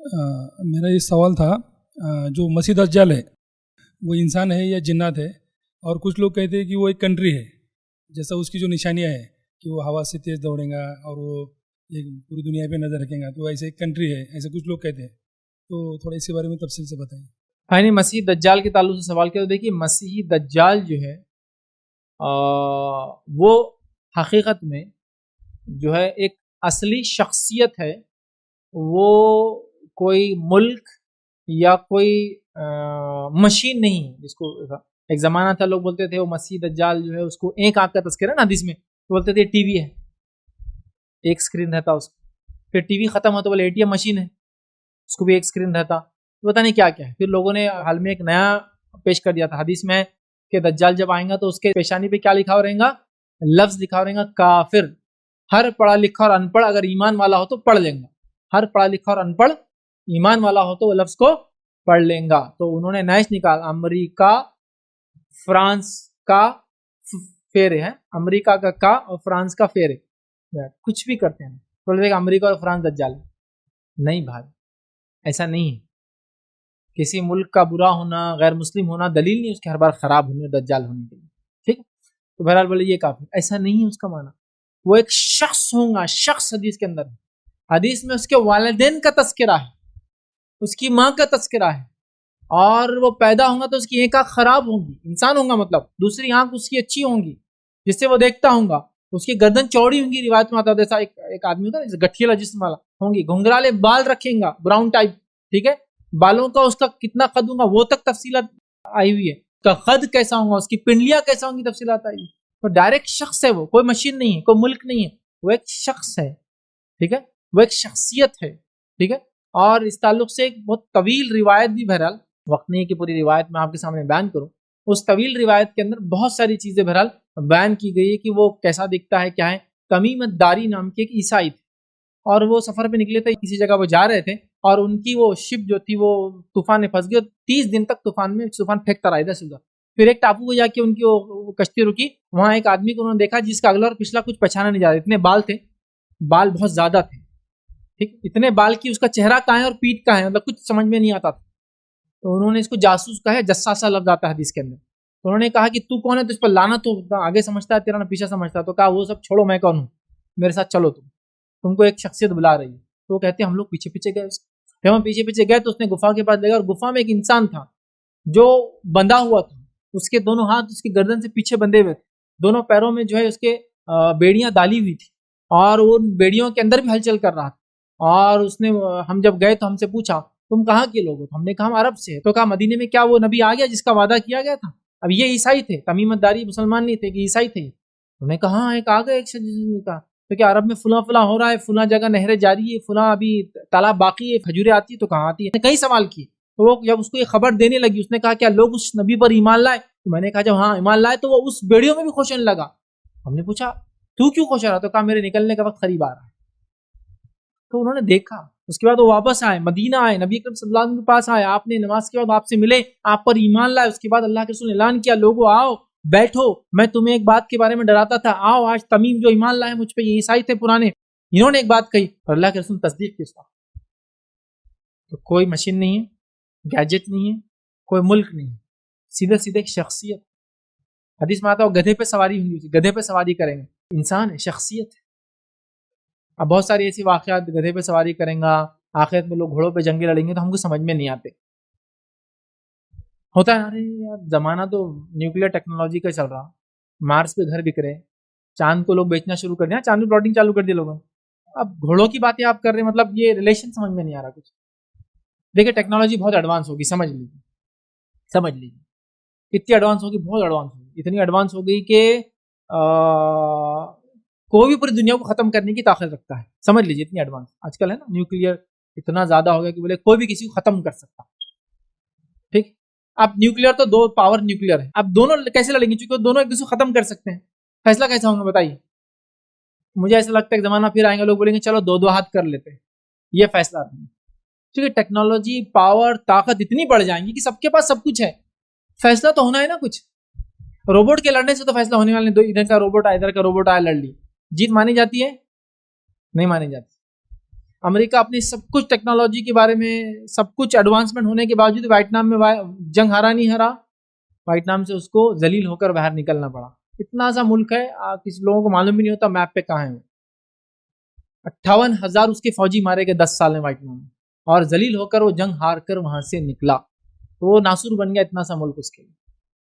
मेरा ये सवाल था, जो मसीह दज्जाल है वो इंसान है या जिन्नात है? और कुछ लोग कहते हैं कि वो एक कंट्री है, जैसा उसकी जो निशानियां है कि वो हवा से तेज़ दौड़ेगा और वो एक पूरी दुनिया पे नज़र रखेगा, तो ऐसे एक कंट्री है, ऐसे कुछ लोग कहते हैं। तो थोड़ा इसके बारे में तफसील से बताइए। हाँ, नहीं, मसीह दज्जाल के ताल्लुक से सवाल किया तो देखिए, मसीह दज्जाल जो है वो हकीकत में जो है एक असली शख्सियत है। वो कोई मुल्क या कोई मशीन नहीं है। जिसको एक ज़माना था लोग बोलते थे वो मसीह दज्जाल जो है उसको एक आंख का तस्करा ना हदीस में, तो बोलते थे टीवी है, एक स्क्रीन रहता उसको। फिर टीवी खत्म हो तो बोले एटीएम मशीन है, उसको भी एक स्क्रीन रहता। तो पता नहीं क्या क्या है। फिर लोगों ने हाल में एक नया पेश कर दिया था हदीस में कि दज्जाल जब आएगा तो उसके पेशानी पे क्या लिखा हो रहेगा, लफ्ज लिखा हो रहेगा काफिर। हर पढ़ा लिखा और अनपढ़ अगर ईमान वाला हो तो पढ़ लेंगे, हर पढ़ा लिखा और अनपढ़ ईमान वाला हो तो वो लफ्ज को पढ़ लेंगा। तो उन्होंने नैश निकाला, अमेरिका फ्रांस का फेरे है, अमेरिका का और फ्रांस का फेरे, कुछ भी करते हैं तो अमेरिका और फ्रांस दज्जाल। नहीं भाई, ऐसा नहीं है। किसी मुल्क का बुरा होना, गैर मुस्लिम होना दलील नहीं उसके हर बार खराब होने और दज्जाल होने के लिए। ठीक है, तो बहरहाल बोले ये काफी, ऐसा नहीं है उसका माना। वो एक शख्स होगा, शख्स हदीस के अंदर, हदीस में उसके वालिदैन का तस्करा है, उसकी माँ का तस्करा है, और वो पैदा होगा तो उसकी एक आंख खराब होगी, इंसान होगा मतलब, दूसरी आंख उसकी अच्छी होंगी जिससे वो देखता होगा, उसकी गर्दन चौड़ी होंगी, रिवायत में आता है जैसा एक आदमी होता है गठिया जिस्म वाला होंगी, घुंघराले बाल रखेगा ब्राउन टाइप। ठीक है, बालों का उसका कितना कद होगा वो तक तफसीलात आई हुई है, उसका कद कैसा होगा, उसकी पिंडलियां कैसा होंगी तफसीलात आई है। तो डायरेक्ट शख्स है, वो कोई मशीन नहीं है, कोई मुल्क नहीं है, वो एक शख्स है। ठीक है, वो एक शख्सियत है। ठीक है, और इस ताल्लुक से एक बहुत तवील रिवायत भी, बहरहाल वक्त नहीं है कि पूरी रिवायत मैं आपके सामने बयान करूं। उस तवील रिवायत के अंदर बहुत सारी चीजें बहरहाल बयान की गई है कि वो कैसा दिखता है, क्या है। तमीम दारी नाम के एक ईसाई थे और वो सफर पे निकले थे, किसी जगह वो जा रहे थे और उनकी वो शिप जो थी वो तूफान में फंस गई और 30 दिन तक तूफान फेंकता रहा इधर से उधर। फिर एक टापू पे जाके उनकी वो कश्ती रुकी, वहां एक आदमी को उन्होंने देखा जिसका अगला और पिछला कुछ पहचाना नहीं जा रहा, इतने बाल थे, बाल बहुत ज्यादा थे। ठीक, इतने बाल की उसका चेहरा कहाँ है और पीठ कहाँ है, मतलब कुछ समझ में नहीं आता था। तो उन्होंने इसको जासूस कहा है, जस्सासा लफ्ज आता है हदीस के अंदर। तो उन्होंने कहा कि तू कौन है, तो इस पर लाना, तो आगे समझता है तेरा ना पीछे समझता है। तो कहा वो सब छोड़ो, मैं कौन हूँ, मेरे साथ चलो, तुमको एक शख्सियत बुला रही है। तो वो कहते हैं हम लोग पीछे पीछे गए, जब हम पीछे पीछे गए तो उसने गुफा के पास ले गया और गुफा में एक इंसान था जो बंधा हुआ था, उसके दोनों हाथ उसकी गर्दन से पीछे बंधे हुए थे, दोनों पैरों में जो है उसके बेड़ियां डाली हुई थी और वो बेड़ियों के अंदर भी हलचल कर रहा था। और उसने, हम जब गए तो हमसे पूछा तुम कहाँ के लोग हो, तो हमने कहा हम अरब से। तो कहा मदीने में क्या वो नबी आ गया जिसका वादा किया गया था? अब ये ईसाई थे, तमीमतदारी मुसलमान नहीं थे कि ईसाई थे। उन्होंने कहा हाँ एक आ गया, एक शख्स का। तो क्या अरब में फुला फुला हो रहा है, फुला जगह नहरें जारी है, फुला अभी तालाब बाकी है, खजूरें आती है, तो कहाँ आती है, कई सवाल किए। तो वो जब उसको ये खबर देने लगी, उसने कहा क्या लोग उस नबी पर ईमान लाए? तो मैंने कहा जब हाँ ईमान लाए, तो वो उस बेड़ियों में भी खुश होने लगा। हमने पूछा तू क्यों खुश हो रहा? तो कहा मेरे निकलने का वक्त करीब आ रहा है। तो उन्होंने देखा, उसके बाद वो वापस आए, मदीना आए, नबी अकरम सल्लल्लाहु अलैहि वसल्लम के पास आए, आपने नमाज के बाद आपसे मिले, आप पर ईमान लाए। उसके बाद अल्लाह के रसूल ने ऐलान किया लोगों आओ बैठो, मैं तुम्हें एक बात के बारे में डराता था, आओ आज तमीम जो ईमान लाए मुझ पे, ये ईसाई थे पुराने, इन्होंने एक बात कही और अल्लाह के रसूल तस्दीक की उसका। तो कोई मशीन नहीं है, गैजेट नहीं है, कोई मुल्क नहीं है, सीधे सीधे एक शख्सियत। हदीस में आता है गधे पे सवारी होंगी, गधे पे सवारी करेंगे, इंसान है, शख्सियत है। अब बहुत सारी ऐसी वाकयात, गधे पे सवारी करेंगे, आखिरत में लोग घोड़ों पे जंगे लड़ेंगे, तो हमको समझ में नहीं आते। होता है अरे यार जमाना तो न्यूक्लियर टेक्नोलॉजी का चल रहा, मार्स पे घर बिक रहे, चांद को लोग बेचना शुरू कर दिया, चांद में प्लॉटिंग चालू कर दी लोगों ने। अब घोड़ों की बातें आप कर रहे हैं, मतलब ये रिलेशन समझ में नहीं आ रहा कुछ। देखिए टेक्नोलॉजी बहुत एडवांस होगी, समझ लीजिए, समझ लीजिए कितनी एडवांस होगी, बहुत एडवांस होगी, इतनी एडवांस हो गई कि कोई भी पूरी दुनिया को खत्म करने की ताकत रखता है, समझ लीजिए इतनी एडवांस आजकल है ना, न्यूक्लियर इतना ज्यादा हो गया कि बोले कोई भी किसी को खत्म कर सकता। ठीक, अब न्यूक्लियर तो दो पावर न्यूक्लियर है, अब दोनों कैसे लड़ेंगे, क्योंकि दोनों एक दूसरे को खत्म कर सकते हैं, फैसला कैसा होगा बताइए? मुझे ऐसा लगता है कि जमाना फिर आएंगे, लोग बोलेंगे चलो दो दो हाथ कर लेते हैं, ये फैसला नहीं। क्योंकि टेक्नोलॉजी पावर ताकत इतनी बढ़ जाएंगी कि सबके पास सब कुछ है, फैसला तो होना है ना कुछ। रोबोट के लड़ने से तो फैसला होने वाले, दो इधर का रोबोट आया, इधर का रोबोट आया, लड़ ली, जीत मानी जाती है? नहीं मानी जाती। अमेरिका अपनी सब कुछ टेक्नोलॉजी के बारे में सब कुछ एडवांसमेंट होने के बावजूद वियतनाम में जंग हारा नहीं हारा, वियतनाम से उसको जलील होकर बाहर निकलना पड़ा। इतना सा मुल्क है, किसी लोगों को मालूम भी नहीं होता मैप पे कहाँ है। 58,000 उसके फौजी मारे गए 10 साल में वियतनाम में, और जलील होकर वो जंग हार कर वहां से निकला, तो वो नासूर बन गया इतना सा मुल्क उसके लिए।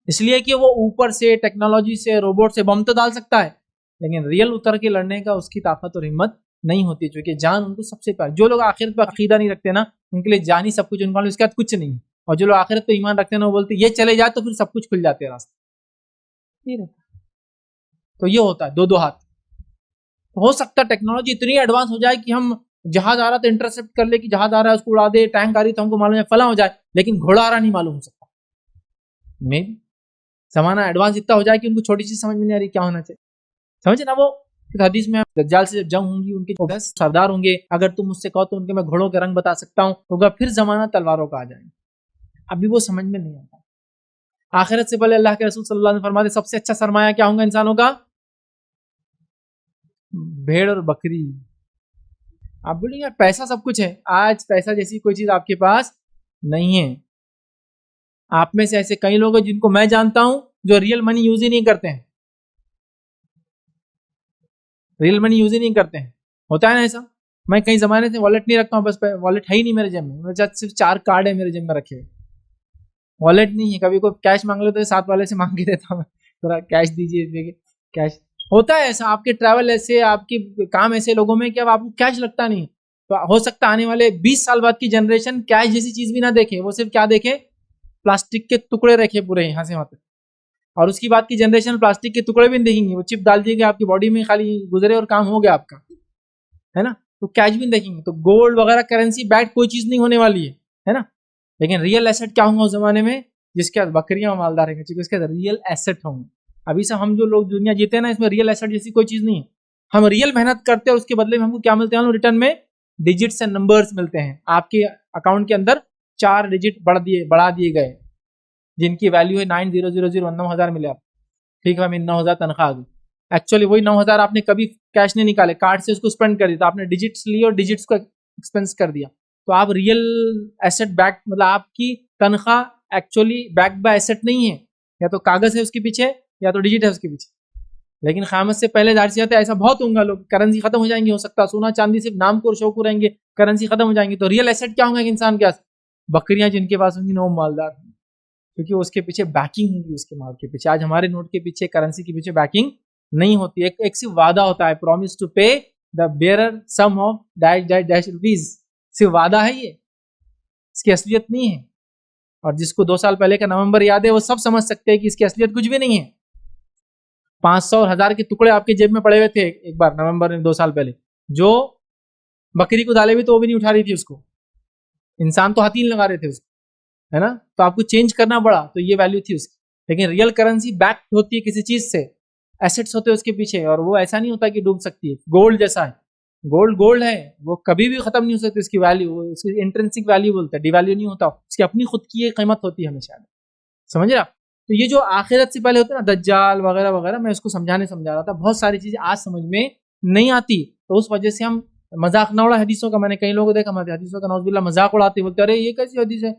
इसलिए कि वो ऊपर से टेक्नोलॉजी से रोबोट से बम तो डाल सकता है, लेकिन रियल उतर के लड़ने का उसकी ताकत और हिम्मत नहीं होती, क्योंकि जान उनको सबसे प्यार। जो लोग आखिरत पर अकीदा नहीं रखते ना, उनके लिए जान ही सब कुछ, उनके लिए उसके बाद कुछ नहीं है। और जो लोग आखिरत पर ईमान रखते हैं ना, वो बोलते ये चले जाए तो फिर सब कुछ खुल जाते हैं रास्ते। तो ये होता है दो दो हाथ। हो सकता है टेक्नोलॉजी इतनी एडवांस हो जाए कि हम जहाज आ रहा तो इंटरसेप्ट कर ले कि जहाज आ रहा है, उसको उड़ा दे, टैंक आ रही तो हमको मालूम है, फला हो जाए, लेकिन घोड़ा आ रहा नहीं मालूम हो सकता। मे भी जमाना एडवांस इतना हो जाए कि उनको छोटी चीज समझ में नहीं आ रही क्या होना चाहिए। समझे ना, वो हदीस में दज्जाल से जब जंग होंगी, उनके 10 सरदार होंगे, अगर तुम मुझसे कहो तो उनके मैं घोड़ों के रंग बता सकता हूँ, होगा फिर जमाना तलवारों का आ जाएगा। अभी वो समझ में नहीं आता। आखिरत से पहले अल्लाह के रसूल सल्लल्लाहु अलैहि वसल्लम फरमाते सबसे अच्छा सरमाया क्या होगा इंसानों का? भेड़ और बकरी। आप बोलेंगे यार पैसा सब कुछ है, आज पैसा जैसी कोई चीज आपके पास नहीं है। आप में से ऐसे कई लोग हैं जिनको मैं जानता हूं जो रियल मनी यूज ही नहीं करते हैं, रियल मनी यूज ही नहीं करते हैं। होता है ना ऐसा। मैं कई जमाने से वॉलेट नहीं रखता हूँ, बस वॉलेट है ही नहीं मेरे जेब में, मेरे साथ सिर्फ 4 कार्ड है मेरे जेब में रखे हुए, वॉलेट नहीं है। कभी कोई कैश मांग ले तो साथ वाले से मांग के देता हूँ, थोड़ा कैश दीजिए, कैश। होता है ऐसा, आपके ट्रैवल ऐसे, आपके काम ऐसे लोगों में कि अब आपको कैश लगता नहीं। तो हो सकता है आने वाले 20 साल बाद की जनरेशन कैश जैसी चीज भी ना देखे, वो सिर्फ क्या देखे, प्लास्टिक के टुकड़े रखे पूरे यहाँ से वहां तक। और उसकी बाद की जनरेशन प्लास्टिक के टुकड़े भी नहीं देखेंगे, वो चिप डाल दिएगा आपकी बॉडी में, खाली गुजरे और काम हो गया आपका, है ना। तो कैश भी नहीं देखेंगे। तो गोल्ड वगैरह करेंसी बैग कोई चीज नहीं होने वाली है ना। लेकिन रियल एसेट क्या होगा उस जमाने में? जिसके बाद बकरियां मालदार है, उसके बाद रियल एसेट होंगे। अभी से हम जो लोग दुनिया जीते हैं ना, इसमें रियल एसेट जैसी कोई चीज नहीं है। हम रियल मेहनत करते हैं, उसके बदले में हमको क्या मिलते हैं? रिटर्न में डिजिट्स एंड नंबर्स मिलते हैं। आपके अकाउंट के अंदर 4 डिजिट बढ़ा दिए गए, जिनकी वैल्यू है 9000 9,000 मिले आप, ठीक है, 9,000 तनख्वाह आ गई। एक्चुअली वही 9,000 आपने कभी कैश नहीं निकाले, कार्ड से उसको स्पेंड कर दिया, तो आपने डिजिट्स लिए और डिजिट्स को एक्सपेंस कर दिया। तो आप रियल एसेट बैक, मतलब आपकी तनख्वाह एक्चुअली बैक बाय एसेट नहीं है, या तो कागज है उसके पीछे या तो डिजिट है उसके पीछे। लेकिन क़यामत से पहले जाहिर सी बात है ऐसा बहुत होगा, लोग करेंसी खत्म हो जाएंगी, हो सकता है सोना चांदी सिर्फ नाम को शौक रहेंगे, करेंसी खत्म हो जाएंगी। तो रियल एसेट क्या होगा इंसान के पास? बकरियां जिनके पास होंगी वो मालदार, क्योंकि उसके पीछे बैकिंग होगी, उसके माल के पीछे। आज हमारे नोट के पीछे, करेंसी के पीछे बैकिंग नहीं होती। एक सिर्फ वादा होता है, promise to pay the bearer sum of dash rupees, सिर्फ वादा है ये, इसकी असलियत नहीं है। और जिसको 2 साल पहले का नवंबर याद है, वो सब समझ सकते हैं कि इसकी असलियत कुछ भी नहीं है। 500 और 1000 के टुकड़े आपके जेब में पड़े हुए थे एक बार नवंबर में 2 साल पहले, जो बकरी को डाले भी तो वो भी नहीं उठा रही थी उसको, इंसान तो हाथ ही लगा रहे थे उसको, है ना। तो आपको चेंज करना पड़ा, तो ये वैल्यू थी उसकी। लेकिन रियल करेंसी बैक होती है किसी चीज से, एसेट्स होते हैं उसके पीछे, और वो ऐसा नहीं होता कि डूब सकती है। गोल्ड जैसा है, गोल्ड है, वो कभी भी खत्म नहीं हो सकती उसकी वैल्यू, उसकी इंट्रिंसिक वैल्यू बोलते हैं, डिवैल्यू नहीं होता, उसकी अपनी खुद की एक कीमत होती है हमेशा, समझ रहा। तो ये जो आखिरत से पहले होता है ना, दज्जाल वगैरह वगैरह, मैं उसको समझा रहा था, बहुत सारी चीजें आज समझ में नहीं आती, तो उस वजह से हम मजाक ना उड़ा हदीसों का। मैंने कई लोगों को देखा हदीसों का नौजुबिल्लाह मजाक उड़ाते, बोलते अरे ये कैसी हदीस है,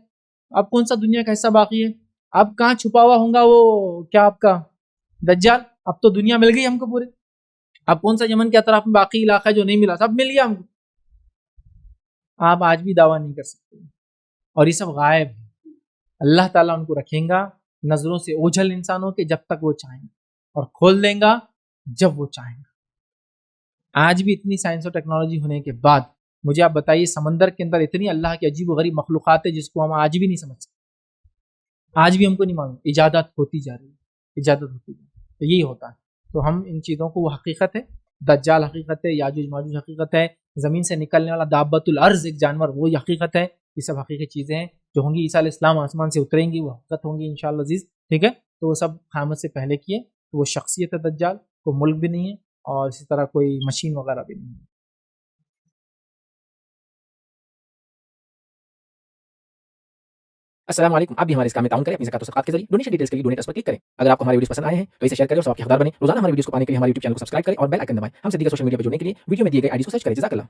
अब कौन सा दुनिया का हिस्सा बाकी है, अब कहाँ छुपा हुआ होगा वो क्या आपका दज्जाल, अब तो दुनिया मिल गई हमको पूरी, अब कौन सा यमन के अतराफ में बाकी इलाका जो नहीं मिला, सब मिल गया हमको। आप आज भी दावा नहीं कर सकते, और ये सब गायब है। अल्लाह ताला उनको रखेगा नजरों से ओझल इंसानों के, जब तक वो चाहेंगे, और खोल देगा जब वो चाहेंगा। आज भी इतनी साइंस और टेक्नोलॉजी होने के बाद मुझे आप बताइए, समंदर के अंदर इतनी अल्लाह की अजीब गरीब मखलूक़ात है जिसको हम आज भी नहीं समझ सकते, आज भी हमको नहीं मालूम। इजादत होती जा रही है, इजादत होती जा रही है, तो यही होता है। तो हम इन चीज़ों को, वो हकीकत है, दज्जाल हकीकत है, याजूज माजूज हकीकत है, ज़मीन से निकलने वाला दाब्बतुल अर्ज़ एक जानवर, वो हकीकत है। ये सब हकीकी चीज़ें हैं जो होंगी। ईसा अलैहिस्सलाम आसमान से उतरेंगी, वो हकीकत होंगी इंशाअल्लाह अज़ीज़, ठीक है। तो वो सब क़यामत से पहले किए, तो वो शख्सियत है दज्जाल, को मुल्क भी नहीं है, और इसी तरह कोई मशीन वगैरह भी नहीं है। अस्सलाम वालेकुम। आप भी हमारे इस काम में ताउन करें अपनी ज़कात और सदक़ात के जरिए। डोनेशन डिटेल्स के लिए डोनेट पर क्लिक करें। अगर आपको हमारे वीडियोस पसंद आए हैं तो इसे शेयर करें और सबके हकदार बने। रोजाना हमारे वीडियोस को पाने के लिए हमारे यूट्यूब चैनल को सब्सक्राइब करें और बेल आइकन दबाएं। हमसे दीगर सोशल मीडिया पर जुड़ने के लिए वीडियो में दिए गए आईडी को सर्च करें। जज़ाकल्लाह।